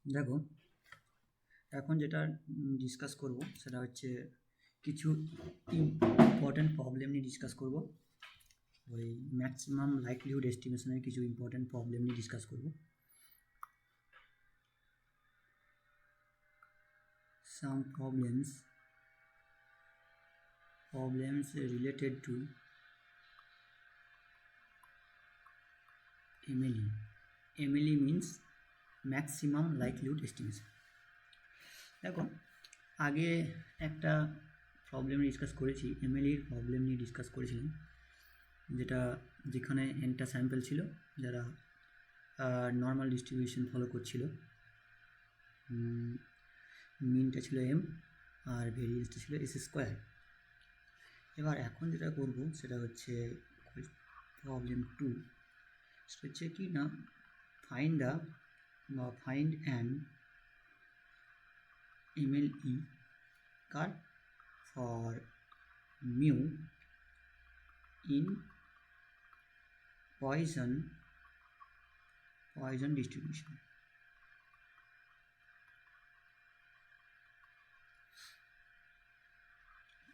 দেখো, এখন যেটা ডিসকাস করব সেটা হচ্ছে কিছু ইম্পর্ট্যান্ট প্রবলেম নিয়ে ডিসকাস করব। ওই ম্যাক্সিমাম লাইকলিহুড এস্টিমেশনের কিছু ইম্পর্ট্যান্ট প্রবলেম নিয়ে ডিসকাস করব। সাম problems related to MLE. MLE means maximum likelihood estimation. দেখো, আগে একটা প্রবলেম ডিসকাস করেছি, এমএলইর প্রবলেম নিয়ে ডিসকাস করেছিলাম, যেখানে এনটা স্যাম্পল ছিল যারা নর্মাল ডিস্ট্রিবিউশন ফলো করছিল। মিনটা ছিল এম আর ভেরিয়েন্সটা ছিল এস স্কোয়ার। এবার এখন যেটা করব সেটা হচ্ছে প্রবলেম 2। সেটা হচ্ছে কি না, find an MLE curve for mu in Poisson distribution.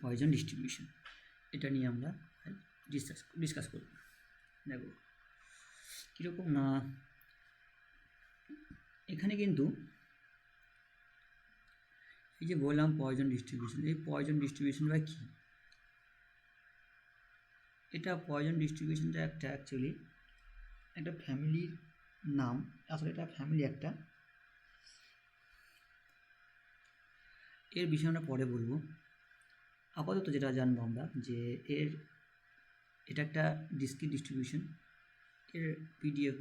Poison distribution, এটা নিয়ে আমরা ডিসকাস করব। দেখো কীরকম না, এখানে কিন্তু এই যে বললাম পয়জন ডিস্ট্রিবিউশন, এই পয়জন ডিস্ট্রিবিউশনটা কী? এটা পয়জন ডিস্ট্রিবিউশনটা অ্যাকচুয়ালি একটা ফ্যামিলির নাম। আসলে এটা ফ্যামিলি একটা, এর বিষয়ে আমরা পরে বলবো। আপাতত যেটা জানবো আমরা যে এটা একটা ডিসক্রিট ডিস্ট্রিবিউশন। এর পিডিএফ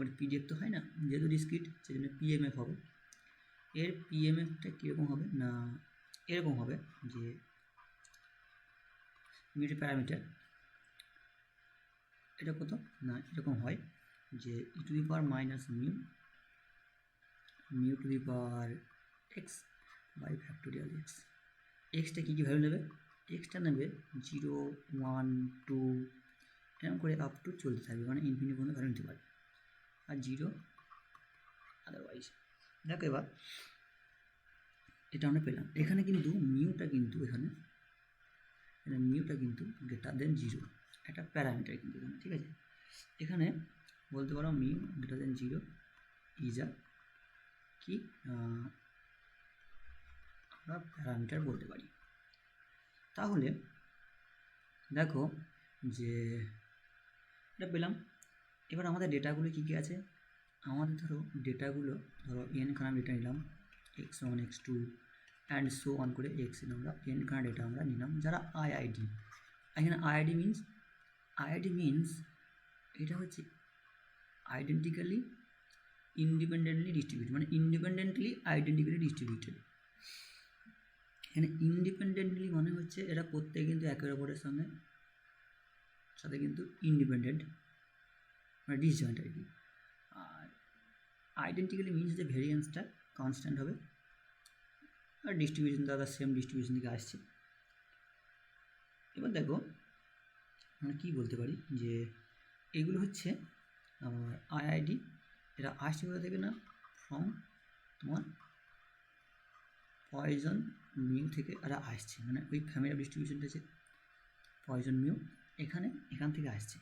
তো হয় না, যেহেতু ডিসক্রিট সেজন্য পিএমএফ হবে। এর পিএমএফটা কীরকম হবে না, এরকম হবে যে মিউ প্যারামিটার এটা কত না, এরকম হয় যে e to the power minus mu to the power x by factorial x. এক্সটা কী ভ্যালু নেবে? এক্সটা নেবে 0, 1, 2 এরকম করে আপ টু চলতে থাকবে, মানে ইনফিনিটি পর্যন্ত ভ্যালু নিতে পারে, আর 0 আদারওয়াইজ। দেখো এবার এটা আমরা পেলাম। এখানে কিন্তু মিউটা কিন্তু মিউটা কিন্তু গ্রেটার দেন 0, একটা প্যারামিটার কিন্তু এখানে, ঠিক আছে? এখানে বলতে পারো mu greater than 0 is a কি আমরা প্যারামিটার বলতে পারি। তাহলে দেখো যে এটা পেলাম। এবার আমাদের ডেটাগুলো কী কী আছে? আমাদের ডেটাগুলো এন খানা ডেটা নিলাম, x1 x2 and so on করে এক্স আমরা এন খানা ডেটা আমরা নিলাম যারা আইআইডি। এখানে আইআইডি মিনস এটা হচ্ছে আইডেন্টিক্যালি ইন্ডিপেন্ডেন্টলি ডিস্ট্রিবিউটেড, মানে ইন্ডিপেন্ডেন্টলি আইডেন্টিক্যালি ডিস্ট্রিবিউটেড। এখানে ইন্ডিপেন্ডেন্টলি মানে হচ্ছে এরা প্রত্যেকে কিন্তু একের অপরের সাথে কিন্তু ইন্ডিপেন্ডেন্ট, মানে ডিসজয়েন্ট আর কি। আর আইডেন্টিক্যালি মিনস যে ভেরিয়েন্সটা কনস্ট্যান্ট হবে, আর ডিস্ট্রিবিউশন দাদা সেম ডিস্ট্রিবিউশন থেকে আসছে। এবার দেখো আমরা কী বলতে পারি যে এগুলো হচ্ছে আমার আইআইডি, এরা আসছে কোথা থেকে না, ফ্রম তোমার পয়জন মিউ থেকে এরা আসছে, মানে ওই ফ্যামিলি অফ ডিস্ট্রিবিউশনটা আছে পয়জন মিউ, এখান থেকে আসছে।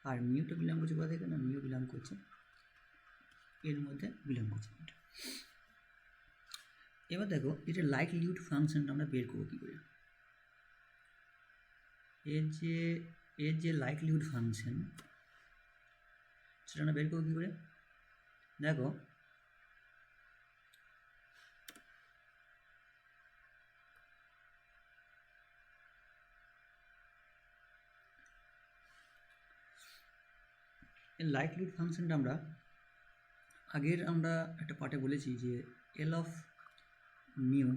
আর মিউটা বিলং করছে কোথা থেকে না, মিউ বিলং করছে এর মধ্যে বিলং করছে এটা। এবার দেখো এটা লাইকলিহুড ফাংশনটা আমরা বের করবো কী করে। এর যে লাইকলিহুড ফাংশন সেটা আমরা বের করবো কী করে। দেখো এর লাইকলিহুড ফাংশনটা আমরা একটা পার্টে বলেছি যে L of mu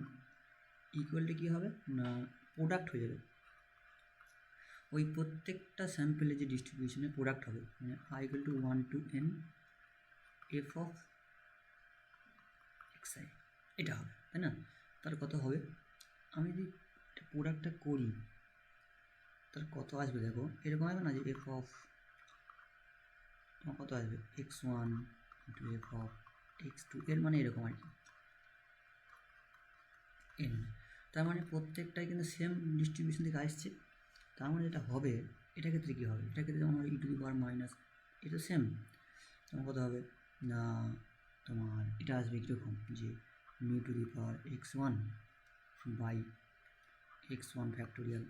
equal to কী হবে না, প্রোডাক্ট হয়ে যাবে ওই প্রত্যেকটা স্যাম্পেলে যে ডিস্ট্রিবিউশনের প্রোডাক্ট হবে, মানে I equal to 1 to n F of x i, এটা হবে, তাই না? তার কত হবে, আমি যদি প্রোডাক্টটা করি তার কত আসবে? দেখো এরকম হবে না যে এফ অফ তোমার কত আসবে x1 into F of x2, এর মানে এরকম আর কি। এন, তার মানে প্রত্যেকটাই কিন্তু সেম ডিস্ট্রিবিউশন থেকে আসছে। তার মানে যেটা হবে, এটার ক্ষেত্রে কী হবে, এটার ক্ষেত্রে যেমন হবে e to the power minus, এটা সেম তোমার কত হবে না, তোমার এটা আসবে কীরকম যে mu to the power x1 by x1 factorial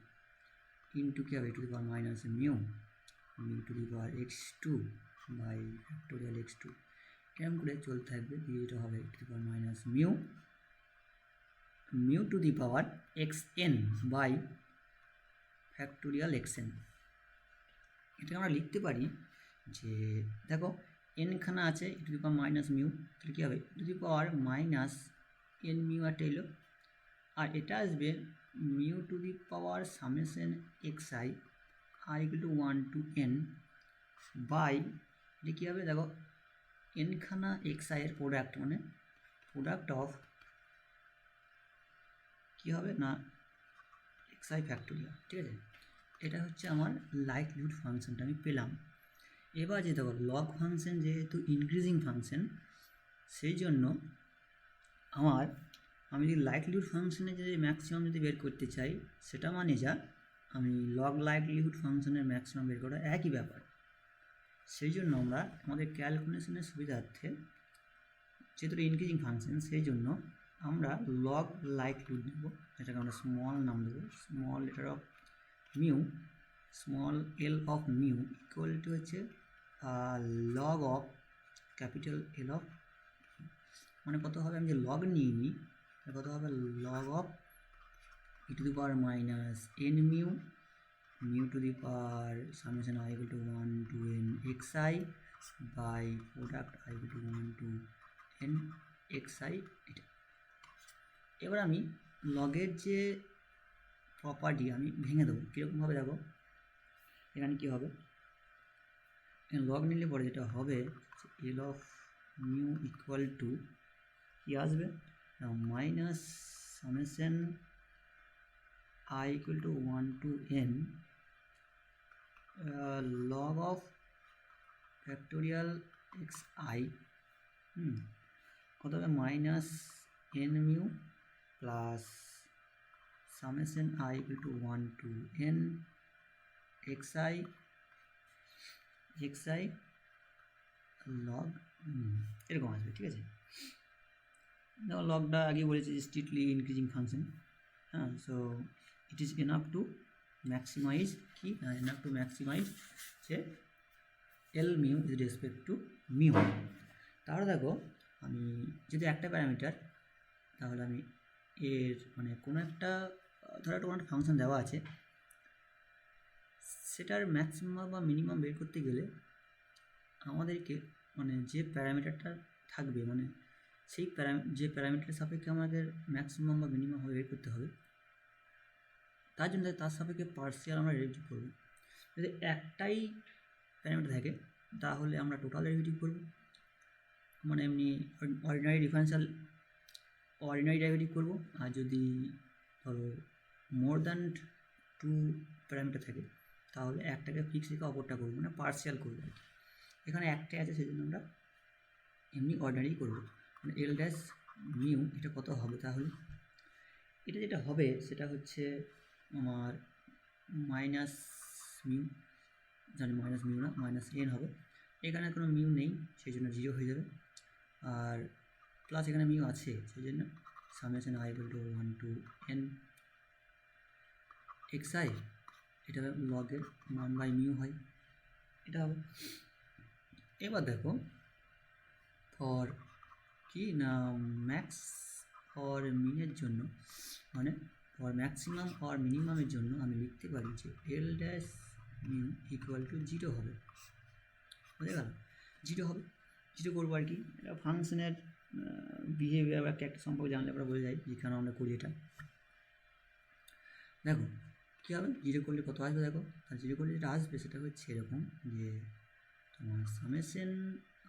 into কী হবে e to the power minus mu to the power x2 by factorial x2, এরকম করে চলতে থাকবে। দিয়ে এটা হবে e to the power minus mu to the power xn by factorial xn। এটাকে আমরা লিখতে পারি যে দেখো এনখানা আছে e to the power minus mu, তাহলে কী হবে e to the power minus n mu একটা এলো, আর এটা আসবে mu to the power summation x i আর equal to 1 to n by, এটা কী হবে দেখো এনখানা এক্স আই এর প্রোডাক্ট, মানে প্রোডাক্ট অফ কী হবে না এক্স আই ফ্যাক্টোরিয়াল, ঠিক আছে। এটা হচ্ছে আমার লাইকলিহুড ফাংশনটা আমি পেলাম। এবার যে দেখো লগ ফাংশন যেহেতু ইনক্রিজিং ফাংশন, সেই জন্য আমি যদি লাইকলিহুড ফাংশনে যদি ম্যাক্সিমাম যদি বের করতে চাই, সেটা মানে যা আমি লগ লাইকলিহুড ফাংশনের ম্যাক্সিমাম বের করা একই ব্যাপার। সেই জন্য আমরা আমাদের ক্যালকুলেশনের সুবিধার্থে, যেহেতু ইনক্রিজিং ফাংশন, সেই জন্য আমরা লগ লাইকলিহুড নেব, যেটাকে আমরা স্মল নাম দেবো, small letter of mu, small L of mu equal to হচ্ছে log of capital L of, মানে কত হবে, আমি যে লগ নিয়ে নিই কত হবে log of e to the power minus n mu to the power summation i equal to 1 to n xi by product i equal to 1 to n xi। এটা এবার আমি লগের যে প্রপার্টি আমি ভেঙে দেবো, কীরকমভাবে দেখো এখানে কী হবে, লগ নিলে পরে যেটা হবে L of mu equal to কী আসবে minus summation I equal to 1 to n log of factorial xi কত হবে minus n mu plus summation I equal to 1 to n xi log এরকম আসবে, ঠিক আছে। যেমন লগটা আগে বলেছি স্ট্রিক্টলি ইনক্রিজিং ফাংশন, হ্যাঁ, so it is enough to maximise কি এনাফ টু মাক্সিমাইজ যে L mu is respect to mu. তাহলে দেখো আমি যদি একটা প্যারামিটার, তাহলে আমি এর মানে কোনো একটা ধরো একটা কোনো একটা ফাংশন দেওয়া আছে, সেটার ম্যাক্সিমাম বা মিনিমাম বের করতে গেলে আমাদেরকে মানে যে প্যারামিটারটা থাকবে, মানে সেই যে প্যারামিটারের সাপেক্ষে আমাদের ম্যাক্সিমাম বা মিনিমাম বের করতে হবে, তার জন্য তার সাপেক্ষে পার্সিয়াল আমরা ডেরিভেটিভ করব। যদি একটাই প্যারামিটার থাকে তাহলে আমরা টোটাল ডেরিভেটিভ করব, মানে এমনি অর্ডিনারি ডেরিভেটিভ করব। আর যদি ধরো মোর দ্যান 2 প্যারামিটার থাকে তাহলে একটাকে ফিক্স রেখে অপরটা করবো, মানে পার্সিয়াল করবো। এখানে একটাই আছে সেই জন্য আমরা এমনি অর্ডিনারি করব, মানে এল ড্যাশ মিউ এটা কত হবে, তাহলে এটা যেটা হবে সেটা হচ্ছে আমার মাইনাস মিউ, জানি মাইনাস মিউ না মাইনাস এন হবে, এখানে কোনো মিউ নেই সেই জন্য 0 হয়ে যাবে, আর প্লাস এখানে মিউ আছে সেই জন্য summation i equal to 1 to n xi, এটা লগের 1 বাই মিউ হয়, এটা হবে। এবার দেখো ফর কি না ম্যাক্স ফর মিনের জন্য, মানে ফর ম্যাক্সিমাম আর মিনিমামের জন্য আমি লিখতে পারি যে এল ড্যাশ মিউ ইকুয়াল টু 0 হবে, বুঝে গেল 0 হবে, 0 করবো আর কি। এটা ফাংশনের বিহেভিয়ার বা ক্যারেক্টার সম্পর্কে জানলে আমরা বোঝা যায় যেখানে আমরা করি এটা। দেখো কী হবে 0 করলে কত আসবে, দেখো আর 0 করলে যেটা আসবে সেটা হচ্ছে এরকম যে তোমার summation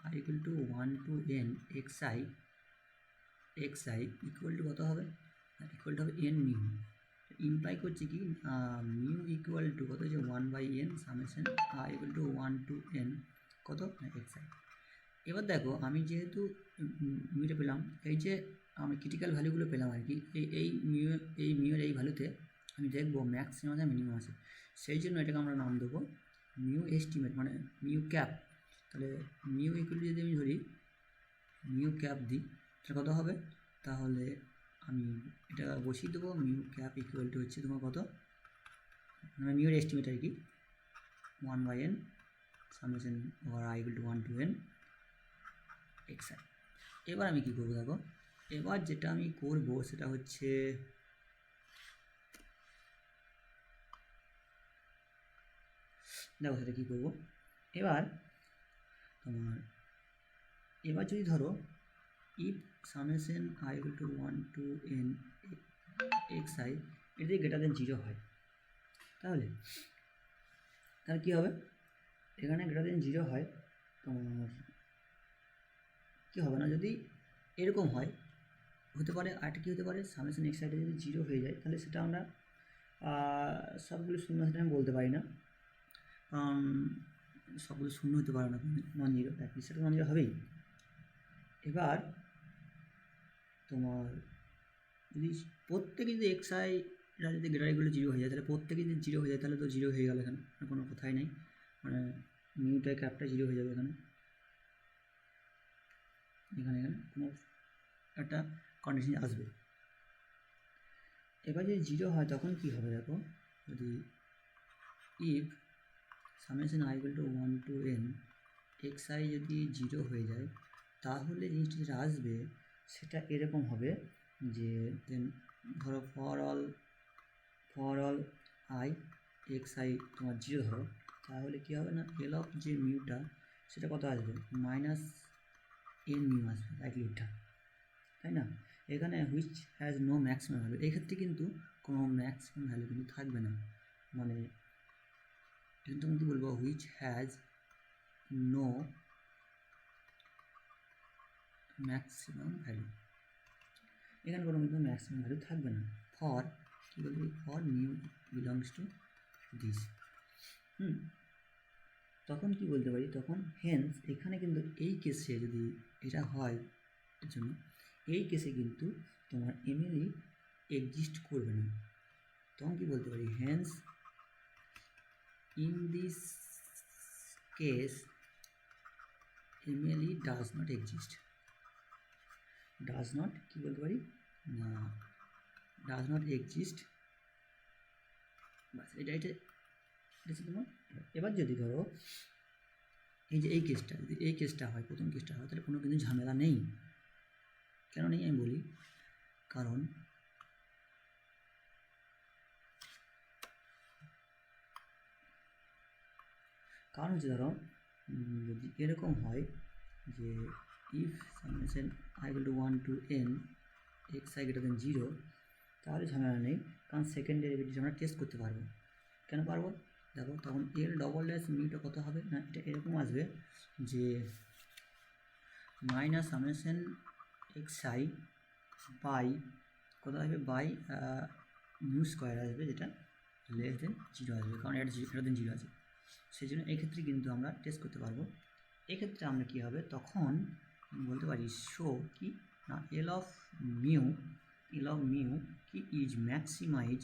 i equal to 1 to n xi equal to কত হবে, ইকুয়াল টু হবে n মিউ, ইমপ্লাই করছে কি মিউ ইকুয়াল টু কত হচ্ছে 1 by n summation i equal to 1 to n কত xi। এবার দেখো আমি যেহেতু মিউটা পেলাম, এই যে আমরা ক্রিটিক্যাল ভ্যালুগুলো পেলাম আর কি। এই মিউর এই ভ্যালুতে আমি দেখবো ম্যাক্সিমাম আছে মিনিমাম আছে, সেই জন্য এটাকে আমরা নাম দেবো মিউ এস্টিমেট, মানে মিউ ক্যাপ। তাহলে মিউ ইকুয়াল যদি আমি ধরি মিউ ক্যাপ দিই, এটা কত হবে? তাহলে আমি এটা বসিয়ে দেবো, মিউ ক্যাপ ইকুয়াল টু হচ্ছে তোমার কত, মানে মিউর এস্টিমেট আর কি, 1/n summation over i equal to 1 to n xi। এবার আমি কী করবো দেখো, এবার যেটা আমি করব সেটা হচ্ছে দেখো সেটা কী করবো এবার তোমার, এবার যদি ধরো if summation i equal to 1 to n xi এটি গ্রেটার দেন 0 হয়, তাহলে কী হবে? এখানে গ্রেটার দেন 0 হয়, তোমার কী হবে না, যদি এরকম হয় হতে পারে, আরেকটা কী হতে পারে, সামেশন এক্স আইটা যদি 0 হয়ে যায় তাহলে সেটা আমরা সবগুলো শূন্য সেটা আমি বলতে পারি না, কারণ সবগুলো শূন্য হতে পারে না, নন জিরো, অ্যাটলিস্ট সেটা নন জিরো হবেই। এবার তোমার যদি প্রত্যেকে যদি এক্স আইরা যদি গ্রেটারগুলো 0 হয়ে যায়, তাহলে প্রত্যেকে যদি 0 হয়ে যায় তাহলে তো 0 হয়ে গেল, এখানে কোনো কথাই নেই, মানে মিউটা ক্যাপটা 0 হয়ে যাবে এখানে এখানে এখানে কোনো একটা কন্ডিশন আসবে। এবার যদি 0 হয় তখন কি হবে দেখো, যদি if summation i equal to 1 to n xi যদি 0 হয়ে যায়, তাহলে জিনিসটা যেটা আসবে সেটা এরকম হবে যে দেন ধরো ফর অল i xi তোমার 0 ধরো, তাহলে কী হবে না, এল অফ যে মিউটা সেটা কত আসবে, মাইনাস n মিউ আসবে লাইকলিহুডটা, তাই না? এখানে which has no maximum value, এক্ষেত্রে কিন্তু কোনো ম্যাক্সিমাম ভ্যালু কিন্তু থাকবে না, মানে কিন্তু আমি কী বলবো, which has no maximum value, এখানে কোনো কিন্তু ম্যাক্সিমাম ভ্যালু থাকবে না। ফর কী বলবি, for mu belongs to this, তখন কি বলতে পারি, তখন হেন্স এখানে কিন্তু এই কেসে যদি এটা হয় এর জন্য, এই কেসে কিন্তু তোমার এমএলই এক্সিস্ট করবে না, তখন কি বলতে পারি, hence in this case MLE does not exist, does not কি বলতে পারি না, ডাজ নট এক্সিস্ট, বাস এটা তোমার। এবার যদি ধরো এই যে এই কেসটা, যদি এই কেসটা হয়, প্রথম কেসটা হয়, তাহলে কোনো কিন্তু ঝামেলা নেই। কেন নেই আমি বলি, কারণ হচ্ছে ধরো যদি এরকম হয় যে if summation i equal to 1 to n xi greater than 0, তাহলে ঝামেলা নেই, কারণ সেকেন্ড ডেরিভেটিভ আমরা টেস্ট করতে পারবো। কেন পারবো দেখো, তখন এল ডবল ড্যাশ মিউটা কত হবে না, এটা এরকম আসবে যে মাইনাস সামেশন xi বাই কত আসবে, বাই মিউ স্কোয়ার আসবে, যেটা লেস দেন 0 আসবে, কারণ এটা গ্রেটার দেন 0 আছে, সেই জন্য এক্ষেত্রে কিন্তু আমরা টেস্ট করতে পারবো। এক্ষেত্রে আমরা কী হবে, তখন বলতে পারি শো কি না, এল অফ মিউ কি ইজ ম্যাক্সিমাইজ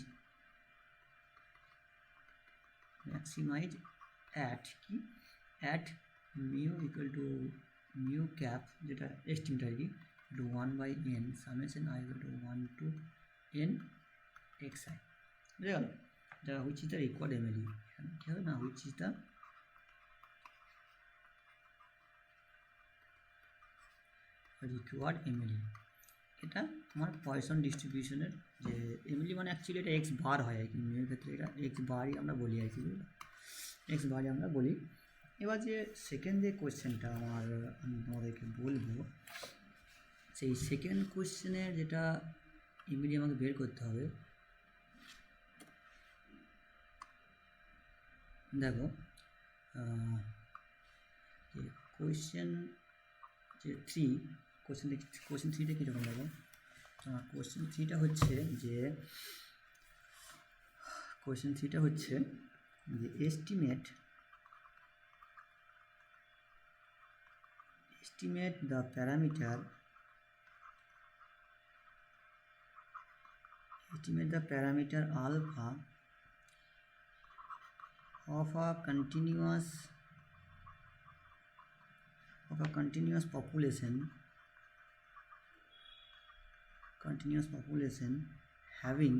অ্যাট কি, at mu equal to mu cap, যেটা এস্টিমেট আর কি, to 1/n summation i equal to 1 to n xi, বুঝে গেল, যা which is the required MLE, এখানে কী হবে না, which is the required MLE, এটা আমার পয়সন ডিস্ট্রিবিউশনের যে এমএলই, মানে অ্যাকচুয়ালি এটা এক্স বার হয় আর কি, মিউর ক্ষেত্রে এটা এক্স বারই আমরা বলি আর কি, এক্স বারই আমরা বলি। এবার যে সেকেন্ড যে কোয়েশ্চেনটা আমি তোমাদেরকে বলবো, সেই সেকেন্ড কোয়েশ্চেনের যেটা এমএলই আমাকে বের করতে হবে, দেখো যে কোয়েশ্চেন যে কোয়েশ্চেন থ্রিটা কীরকম দেখো, কোয়েশ্চেন থ্রিটা হচ্ছে যে estimate the parameter estimate the parameter alpha of a continuous population having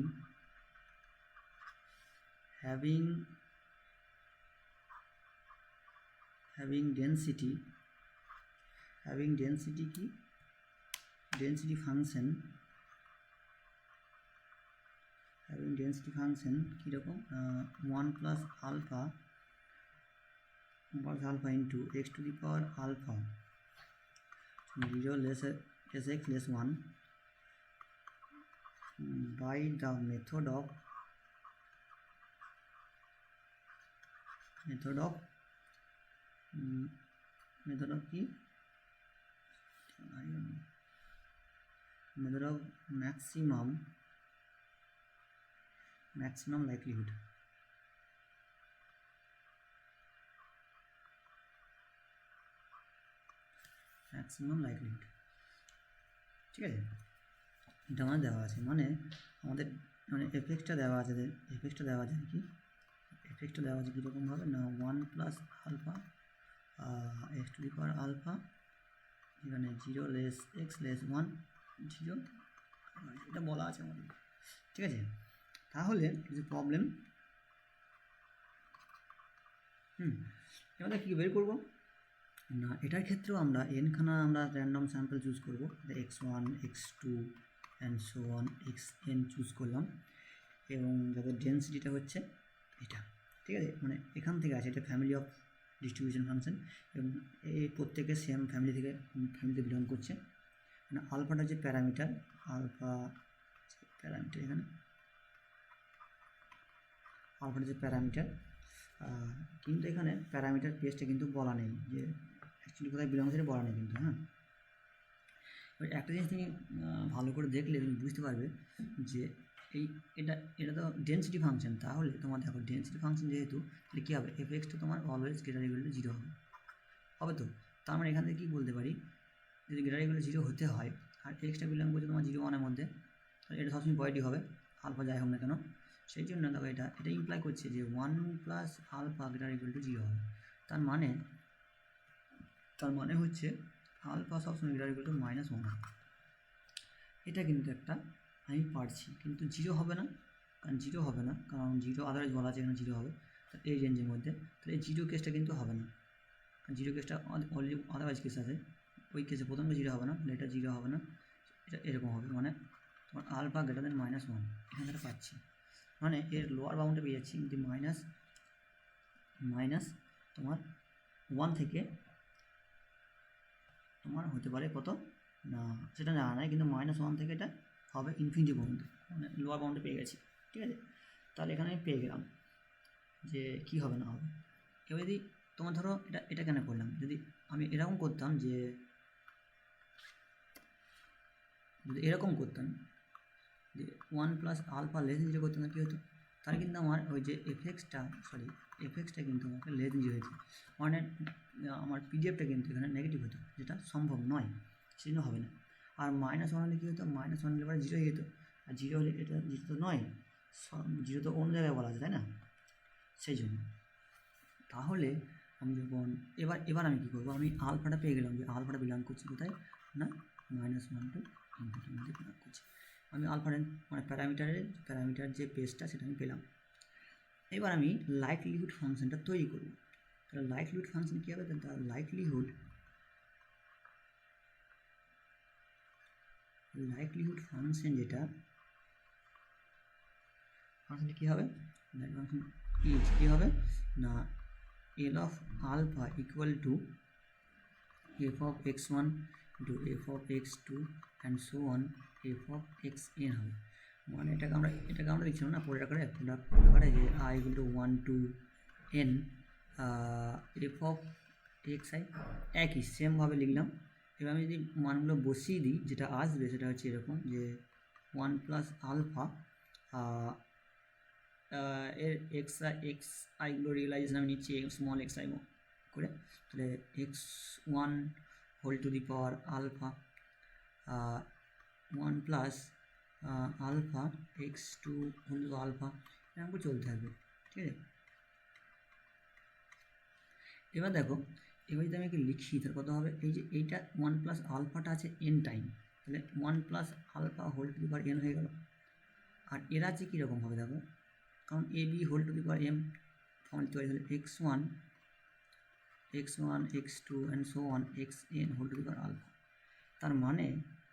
density function কীরকম 1 plus alpha into x to the power alpha 0 less x less 1 by the method of কি method of maximum likelihood ঠিক আছে, এটা আমার দেওয়া আছে, মানে আমাদের মানে এফেক্টটা দেওয়া আছে কি এফেক্টটা দেওয়া আছে কীরকমভাবে না 1 plus alpha x to the power alpha এখানে 0 লেস এক্স লেস 1 0 এটা বলা আছে আমাদের, ঠিক আছে। তাহলে যে প্রবলেম এবার কী বের করবো না, এটার ক্ষেত্রেও আমরা এনখানা আমরা র্যান্ডম স্যাম্পল চুজ করবো, x1 x2 and so on xn choose করলাম, এবং যাদের ডেন্সিটিটা হচ্ছে এটা, ঠিক আছে, মানে এখান থেকে আছে এটা ফ্যামিলি অফ ডিস্ট্রিবিউশন ফাংশন, এবং এই প্রত্যেকে সেম ফ্যামিলিতে বিলং করছে। মানে আলফাটা যে প্যারামিটার এখানে আলফাটা যে প্যারামিটার, কিন্তু এখানে প্যারামিটার পেজটা কিন্তু বলা নেই যে অ্যাকচুয়ালি কোথায় বিলং সেটা বলা নেই কিন্তু। হ্যাঁ, এবার একটা জিনিস তুমি ভালো করে দেখলে তুমি বুঝতে পারবে যে এটা তো ডেন্সিটি ফাংশন, তাহলে তোমার দেখো ডেন্সিটি ফাংশন যেহেতু, তাহলে কী হবে এফএক্সটা তোমার অলওয়েজ গ্রেটার ইকুয়াল টু 0 হবে তো। তার মানে এখান থেকে কী বলতে পারি, যদি গ্রেটার ইকুয়াল টু 0 হতে হয় আর এক্সটা বিলং করছে তোমার 0 1-এর মধ্যে, তাহলে এটা সবসময় পজিটিভ হবে, আলফা যাই হোক না কেন। সেই জন্য দেখো এটা ইমপ্লাই করছে যে 1 plus alpha greater equal to 0 হবে। তার মানে হচ্ছে আলফা সবসময় গ্রেটার ইকুয়াল টু -1 হবে। এটা কিন্তু একটা আমি পারছি, কিন্তু 0 হবে না, কারণ 0 আদারওয়াইজ বলা আছে এখানে 0 হবে, তো এই রেঞ্জের মধ্যে, তাহলে এই 0 কেসটা কিন্তু হবে না, কারণ 0 কেসটা অলরেডি আদারওয়াইজ কেস আছে, ওই কেসে প্রথমটা 0 হবে না, এটা 0 হবে না, এটা এরকম হবে, মানে তোমার আলফা গ্রেটার দেন -1 এখান থেকে পাচ্ছি, মানে এর লোয়ার বাউন্ডে পেয়ে যাচ্ছি, কিন্তু মাইনাস তোমার 1 থেকে তোমার হতে পারে কত না সেটা জানা নাই, কিন্তু -1 থেকে এটা হবে ইনফিনিটি পর্যন্ত, মানে লোয়ার বাউন্ডে পেয়ে গেছি, ঠিক আছে। তাহলে এখানে আমি পেয়ে গেলাম যে কী হবে না হবে। এবার যদি তোমার ধরো এটা কেন করলাম, যদি আমি এরকম করতাম যে যে 1 প্লাস আলফা লেস 0 করতাম, কী হতো, তাহলে কিন্তু আমার ওই যে এফএক্সটা কিন্তু আমাকে লেস 0 হয়েছে, মানে আমার পিডিএফটা কিন্তু এখানে নেগেটিভ হতো, যেটা সম্ভব নয়, সেই জন্য হবে না। আর -1 হলে কী হতো, -1 হলে পরে 0 হয়ে যেত, আর 0 হলে এটা 0 তো নয়, 0 তো অন্য জায়গায় বলা আছে, তাই না, সেই জন্য। তাহলে আমি যখন এবার আমি কী করবো, আমি আলফাটা পেয়ে গেলাম, যে আলফাটা বিলং করছি কোথায় না -1 to ইনফিনিটির মধ্যে বিলং করছি। আমি আলফা মানে প্যারামিটার যে পেজটা সেটা আমি পেলাম। এবার আমি লাইকলিহুড ফাংশনটা তৈরি করব। তাহলে লাইকলিহুড ফাংশন কী হবে, তার লাইকলিহুড ফাংশন যেটা ফাংশনটা কী হবে, কী হবে না L of alpha equal to f of x1 into f of x2 and so on f of xn হবে। মানে এটাকে আমরা লিখছিলাম না পরের আকারে যে i equal to 1 to n f of xi একই সেমভাবে লিখলাম। এবার আমি যদি মানগুলো বসিয়ে দিই, যেটা আসবে সেটা হচ্ছে এরকম যে 1 প্লাস আলফা এর xi-গুলো রিয়েলাইজেশন আমি নিচ্ছি স্মল xi করে, তাহলে x1 whole to the power alpha 1 plus alpha x to alpha এরকম করে চলতে থাকবে, ঠিক আছে। এবার দেখো, এবার যদি আমি একে লিখি তাহলে কত হবে, এই যে এইটা 1 প্লাস আলফাটা আছে এন টাইম, তাহলে 1 plus alpha whole to the power N হয়ে গেল। আর এরা আছে কীরকম হবে দেখো, কারণ A B whole to the power M form তৈরি হলে x1 x2 and so on xn whole to the power alpha. তার মানে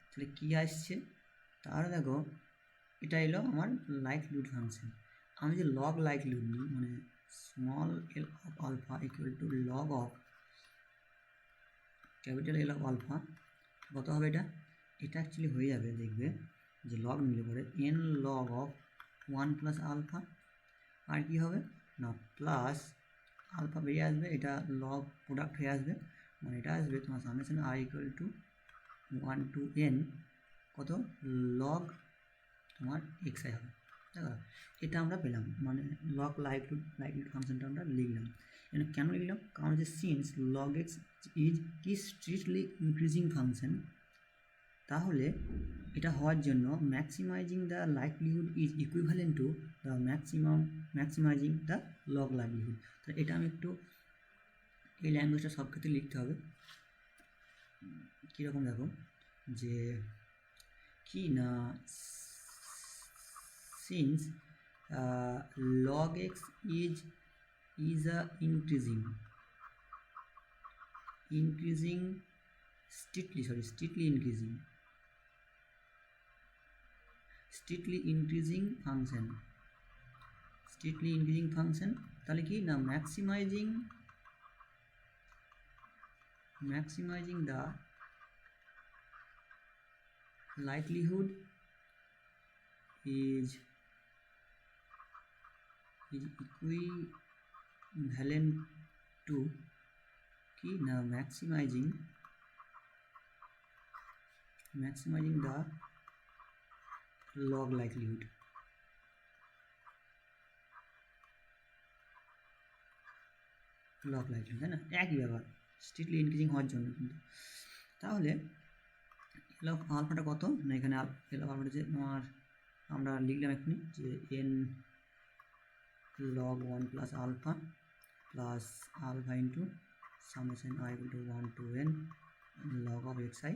তাহলে কী আসছে, তাহলে দেখো এটা এলো আমার লাইকলিহুড ফাংশন। আমি যে লগ লাইকলিহুড নিই, মানে small L of alpha equal to log of capital L of alpha, কত হবে এটা, এটা অ্যাকচুয়ালি হয়ে যাবে, দেখবে যে লগ নিলে পরে n log of 1 plus alpha, আর কী হবে না প্লাস আলফা বেরিয়ে আসবে, এটা লগ প্রোডাক্ট হয়ে আসবে, মানে এটা আসবে তোমার summation i equal to 1 to n কত লগ তোমার এক্সআই হবে, দেখো এটা আমরা পেলাম, মানে লগ লাইকলিহুড ফাংশনটা আমরা লিখলাম। এখানে কেন লিখলাম, কারণ যে সিন্স লগ এক্স কি স্ট্রিক্টলি ইনক্রিজিং ফাংশন, তাহলে এটা হওয়ার জন্য maximising the likelihood is equivalent to the maximising the log likelihood. তো এটা আমি একটু এই ল্যাঙ্গুয়েজটা সব ক্ষেত্রে লিখতে হবে। কীরকম দেখো, যে কি না since log x is a increasing strictly increasing function, তাহলে কি না maximizing the likelihood is equivalent to কি না maximizing the log likelihood। তাই না, একই ব্যাপার, স্ট্রিক্টলি ইনক্রিজিং হওয়ার জন্য কিন্তু। তাহলে এল অফ আলফাটা কত না, এখানে এল অফ আলফাটা যে আমার আমরা লিখলাম এক্ষুনি যে N log 1 plus alpha into summation I equal to 1 to n log of xi।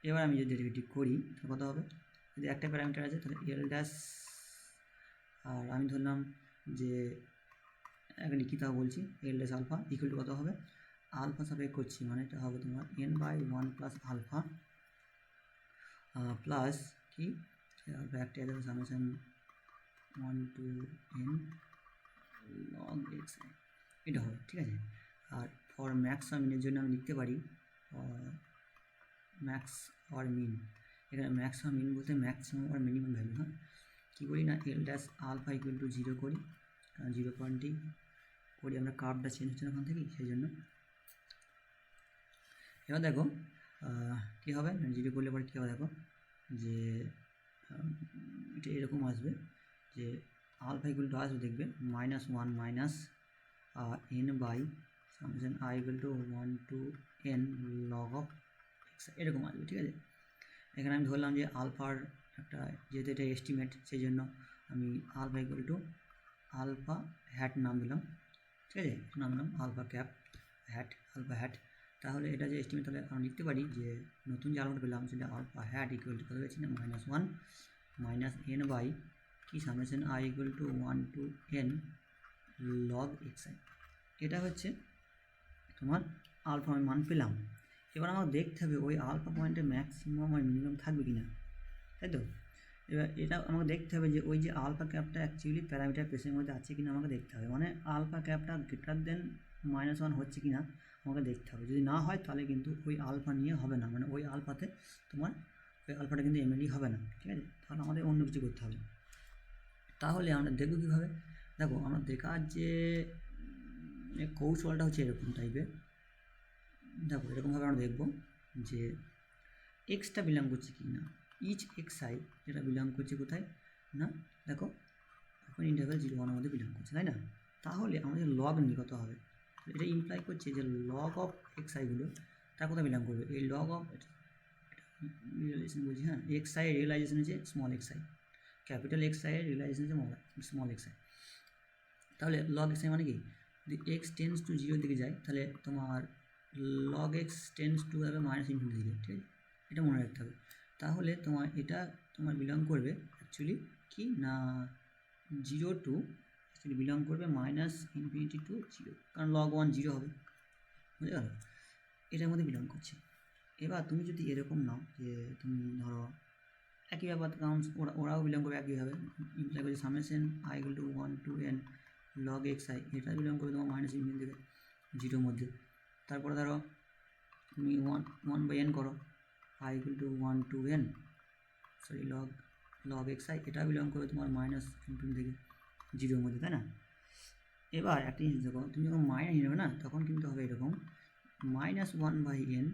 এবার আমি যদি ডেরিভেটিভ করি তাহলে কত হবে, যদি একটা প্যারামিটার আছে তাহলে এল ড্যাশ, আর আমি ধরলাম যে এখানে লিখিত বলছি এল ড্যাশ আলফা ইকুয়াল টু কত হবে, আলফা সাপেক্ষ করছি মানে এটা হবে তোমার n by 1 plus alpha plus কি আলফা একটা আছে summation 1 to n log x, এটা হবে, ঠিক আছে। আর ফর ম্যাক্স আর মিনের জন্য আমি লিখতে পারি ম্যাক্স আর মিন, এখানে ম্যাক্স আর মিন বলতে ম্যাক্সিমাম আর মিনিমাম ভ্যালু। হ্যাঁ, কী করি না এল ড্যাশ আলফা ইকুয়াল টু 0 করি, কারণ 0 পয়েন্টেই করি আমরা, কার্ভটা চেঞ্জ হচ্ছে না ওখান থেকেই, সেই জন্য। এবার দেখো কী হবে, 0 করলে পরে কী হবে দেখো, যে এটা এরকম আসবে যে আলফা ইকুয়াল টু আসবে দেখবে -1 minus n by summation i equal to 1 to n log of x, এরকম আসবে, ঠিক আছে। এখানে আমি ধরলাম যে আলফার একটা যেহেতু এটা এস্টিমেট, সেই জন্য আমি alpha equal to alpha hat নাম দিলাম, ঠিক আছে, নাম দিলাম আলফা ক্যাপ আলফা হ্যাট। তাহলে এটা যে এস্টিমেট, তাহলে আমি লিখতে পারি যে নতুন যে আলফাটা পেলাম সেটা আলফা হ্যাট ইকুয়াল টু কত পেয়েছি না -1 মাইনাস n বাই কি summation i equal to 1 to n log xi। এটা হচ্ছে তোমার আলফা আমি মান পেলাম। এবার আমাকে দেখতে হবে ওই আলফা পয়েন্টে ম্যাক্সিমাম আর মিনিমাম থাকবে কি না, তাই তো। এবার এটা আমাকে দেখতে হবে যে ওই যে আলফা ক্যাপটা অ্যাকচুয়ালি প্যারামিটার স্পেসের মধ্যে আছে কিনা আমাকে দেখতে হবে, মানে আলফা ক্যাপটা গ্রেটার দেন -1 হচ্ছে কিনা আমাকে দেখতে হবে। যদি না হয় তাহলে কিন্তু ওই আলফা নিয়ে হবে না, মানে ওই আলফাতে তোমার ওই আলফাটা কিন্তু এমএলই হবে না, ঠিক আছে। তাহলে আমাদের অন্য কিছু করতে হবে। তাহলে আমরা দেখব কীভাবে, দেখো আমরা দেখার যে কৌশলটা হচ্ছে এরকম টাইপের। দেখো এরকমভাবে আমরা দেখব যে এক্সটা বিলং করছে কি না, ইচ xi যেটা বিলং করছে কোথায় না, দেখো ওপেন ইন্টারভ্যাল 0-1 মধ্যে বিলং করছে, তাই না। তাহলে আমাদের লগ নিয়ে কত হবে, এটা ইমপ্লাই করছে যে লগ অফ xi গুলো তার কোথায় বিলং করবে, এই লগ অফ রিয়েলাইজেশন বলছি, হ্যাঁ, এক্স আই রিয়েলাইজেশন হচ্ছে small x I, capital x i এর রিয়েলাইজেশন হচ্ছে স্মল এক্স আই। তাহলে লগ এক্স আই মানে কি, যদি এক্স টেন্স টু জিরোর দিকে যায় তাহলে তোমার লগ এক্স টেন্স টু হবে মাইনাস ইনফিনিটির দিকে, ঠিক আছে, এটা মনে রাখতে হবে। তাহলে এটা তোমার বিলং করবে অ্যাকচুয়ালি কি না, জিরো টু অ্যাকচুয়ালি বিলং করবে মাইনাস ইনফিনিটি টু জিরো, কারণ লগ ওয়ান জিরো হবে, বুঝে গেল, এটার মধ্যে বিলং করছে। এবার তুমি যদি এরকম নাও যে তুমি ধরো একই ব্যাপার, কারণ ওরাও বিলং করবে একইভাবে, ইমপ্লাই করছে summation i equal to 1 to n log x i, এটা বিলং করবে তোমার মাইনাস ইনফিনিটি থেকে জিরোর মধ্যে। তারপরে ধরো তুমি 1/n করো, I equal to 1 to n sorry log x i, এটা বিলং করবে তোমার মাইনাস ইনফিনিটি থেকে জিরোর মধ্যে, তাই না? এবার একটা জিনিস দেখো, তুমি যখন মাইনাস নেবে না তখন কিন্তু হবে এরকম -1/n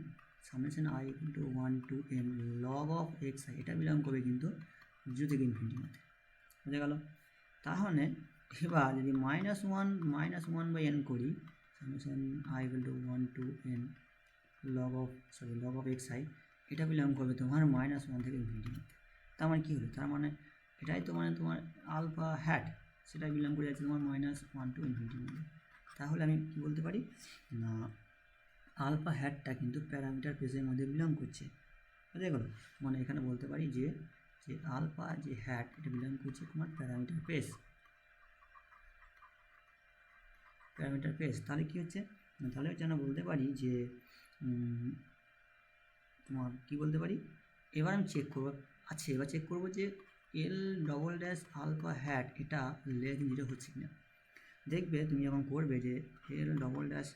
summation i equal to 1 to n log of x i, এটা বিলং করবে কিন্তু জিরো থেকে ইনফিনিটির মধ্যে, বুঝে গেল? তাহলে এবার যদি -1/n করি summation i equal to 1 to n log of x i, এটা বিলং করবে তোমার -1 থেকে ইনফিনিটির মধ্যে। তার মানে কী হলো, তার মানে এটাই তো মানে তোমার আলফা হ্যাট, সেটা বিলং করে যাচ্ছে তোমার -1 to ইনফিনিটির মধ্যে। তাহলে আমি কী বলতে পারি না, আলফা হ্যাটটা কিন্তু প্যারামিটার পেসের মধ্যে বিলং করছে, বুঝে গেল? মানে এখানে বলতে পারি যে আলফা যে হ্যাট এটা বিলং করছে তোমার প্যারামিটার পেস। তাহলে কী হচ্ছে, তাহলে হচ্ছে আমরা বলতে পারি যে তোমার কী বলতে পারি, এবার আমি চেক করবো, আচ্ছা এবার চেক করবো যে L double dash alpha hat এটা লেস দেন জিরো হচ্ছে কিনা। দেখবে তুমি যখন করবে যে L double dash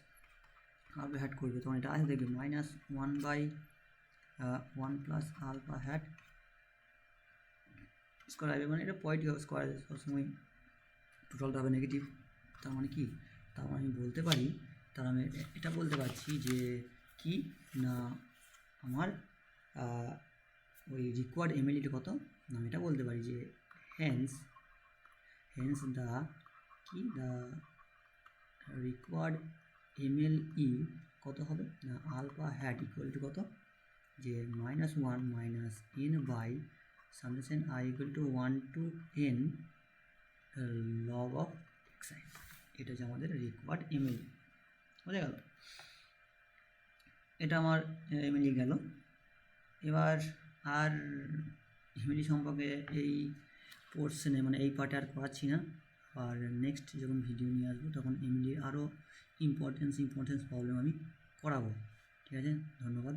alpha hat করবে তখন এটা আসবে, দেখবে -1/1 প্লাস আলফা হ্যাট স্কোয়ার আসবে, মানে এটা পজিটিভ স্কোয়ার সবসময় টোটালটা হবে নেগেটিভ। তার মানে কি, তার মানে আমি বলতে পারি, তার আমি এটা বলতে পারছি যে কি না আমার ওই রিকোয়ার্ড এমএলইটা কত, আমি এটা বলতে পারি যে হেন্স দ্য রিকোয়ার্ড এমএলই কত হবে না, আলফা হ্যাট ইকুয়াল টু কত, যে -1 - n by summation i equal to 1 to n log of x i, এটা হচ্ছে আমাদের রিকোয়ার্ড এমএলই, বুঝে গেল? এটা আমার এমএলই গেল। এবার আর এমএলই সম্পর্কে এই পোর্শনে মানে এই পার্টে আর করাচ্ছি না, আর নেক্সট যখন ভিডিও নিয়ে আসবো তখন এমএলইর আরও ইম্পর্টেন্স প্রবলেম আমি করাবো, ঠিক আছে? ধন্যবাদ।